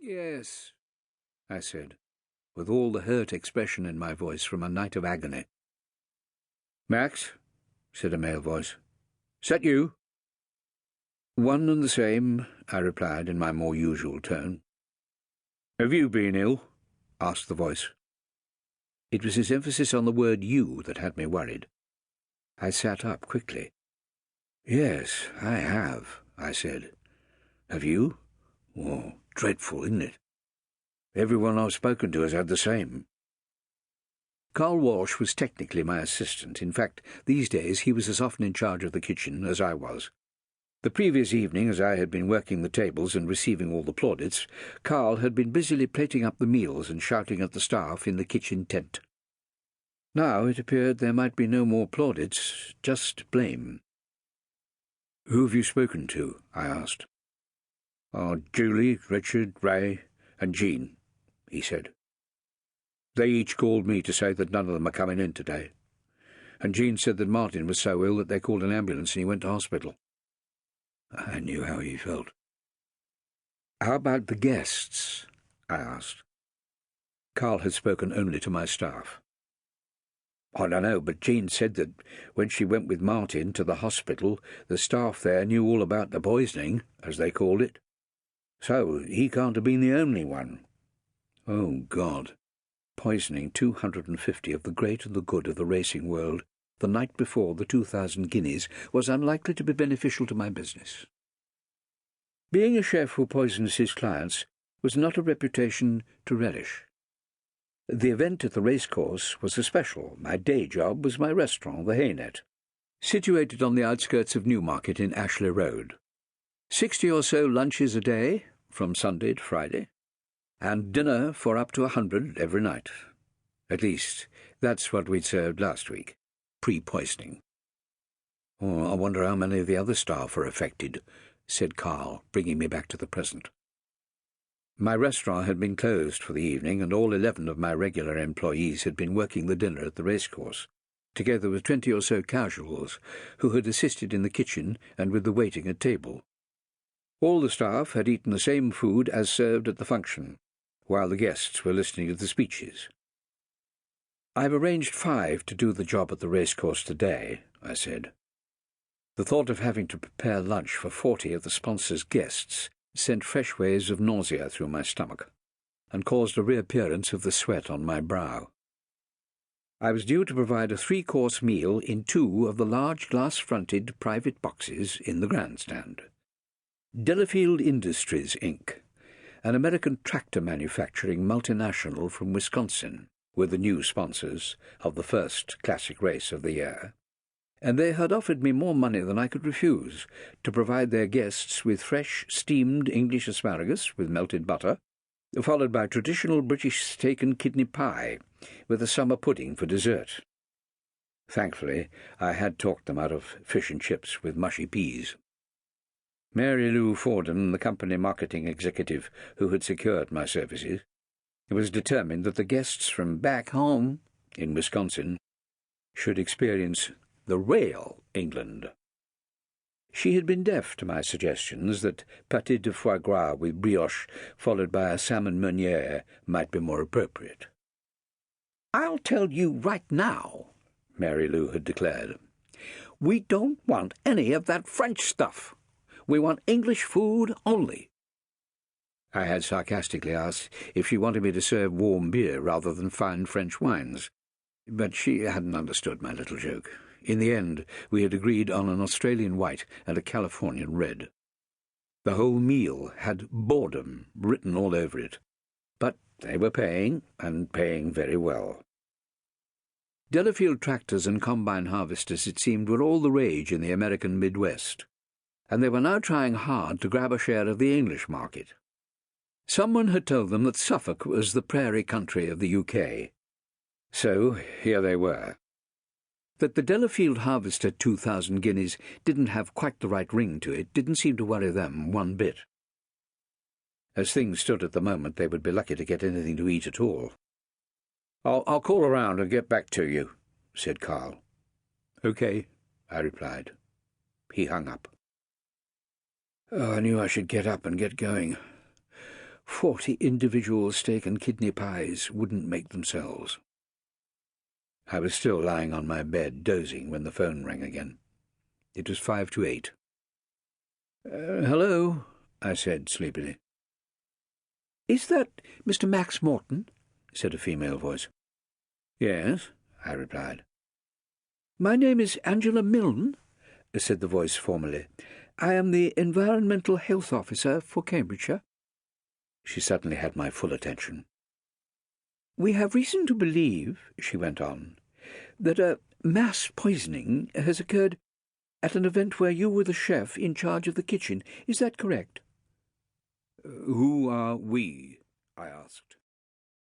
Yes, I said, with all the hurt expression in my voice from a night of agony. Max, said a male voice. Is that you? One and the same, I replied in my more usual tone. Have you been ill? Asked the voice. It was his emphasis on the word you that had me worried. I sat up quickly. Yes, I have, I said. Have you? Oh, dreadful, isn't it? Everyone I've spoken to has had the same. Carl Walsh was technically my assistant. In fact, these days he was as often in charge of the kitchen as I was. The previous evening, as I had been working the tables and receiving all the plaudits, Carl had been busily plating up the meals and shouting at the staff in the kitchen tent. Now it appeared there might be no more plaudits, just blame. "Who have you spoken to?" I asked. "Oh, Julie, Richard, Ray, and Jean," he said. "They each called me to say that none of them are coming in today. And Jean said that Martin was so ill that they called an ambulance and he went to hospital." I knew how he felt. "How about the guests?" I asked. Carl had spoken only to my staff. "I don't know, but Jean said that when she went with Martin to the hospital, the staff there knew all about the poisoning, as they called it. So he can't have been the only one." Oh, God. Poisoning 250 of the great and the good of the racing world the night before the 2,000 guineas was unlikely to be beneficial to my business. Being a chef who poisons his clients was not a reputation to relish. The event at the racecourse was a special. My day job was my restaurant, the Haynet, situated on the outskirts of Newmarket in Ashley Road. 60 or so lunches a day, from Sunday to Friday, and dinner for up to 100 every night. At least, that's what we'd served last week, pre-poisoning. "Oh, I wonder how many of the other staff are affected," said Carl, bringing me back to the present. My restaurant had been closed for the evening, and all 11 of my regular employees had been working the dinner at the racecourse, together with 20 or so casuals who had assisted in the kitchen and with the waiting at table. All the staff had eaten the same food as served at the function, while the guests were listening to the speeches. "I've arranged 5 to do the job at the racecourse today," I said. The thought of having to prepare lunch for 40 of the sponsor's guests sent fresh waves of nausea through my stomach, and caused a reappearance of the sweat on my brow. I was due to provide a 3-course meal in 2 of the large glass-fronted private boxes in the grandstand. Delafield Industries, Inc., an American tractor manufacturing multinational from Wisconsin, were the new sponsors of the first classic race of the year, and they had offered me more money than I could refuse to provide their guests with fresh, steamed English asparagus with melted butter, followed by traditional British steak and kidney pie, with a summer pudding for dessert. Thankfully, I had talked them out of fish and chips with mushy peas. Mary Lou Forden, the company marketing executive who had secured my services, was determined that the guests from back home in Wisconsin should experience the real England. She had been deaf to my suggestions that pâté de foie gras with brioche followed by a salmon meunière might be more appropriate. "I'll tell you right now," Mary Lou had declared, "we don't want any of that French stuff. We want English food only." I had sarcastically asked if she wanted me to serve warm beer rather than fine French wines, but she hadn't understood my little joke. In the end, we had agreed on an Australian white and a Californian red. The whole meal had boredom written all over it, but they were paying, and paying very well. Delafield tractors and combine harvesters, it seemed, were all the rage in the American Midwest, and they were now trying hard to grab a share of the English market. Someone had told them that Suffolk was the prairie country of the UK. So here they were. That the Delafield Harvester 2,000 guineas didn't have quite the right ring to it didn't seem to worry them one bit. As things stood at the moment, they would be lucky to get anything to eat at all. I'll call around and get back to you," said Carl. "OK," I replied. He hung up. Oh, I knew I should get up and get going. 40 individual steak and kidney pies wouldn't make themselves. I was still lying on my bed, dozing, when the phone rang again. It was 5 to 8. "Hello," I said sleepily. "Is that Mr. Max Moreton?" said a female voice. "Yes," I replied. "My name is Angela Milne," said the voice formally. "I am the Environmental Health Officer for Cambridgeshire." She suddenly had my full attention. "We have reason to believe," she went on, "that a mass poisoning has occurred at an event where you were the chef in charge of the kitchen. Is that correct?" "Who are we?" I asked.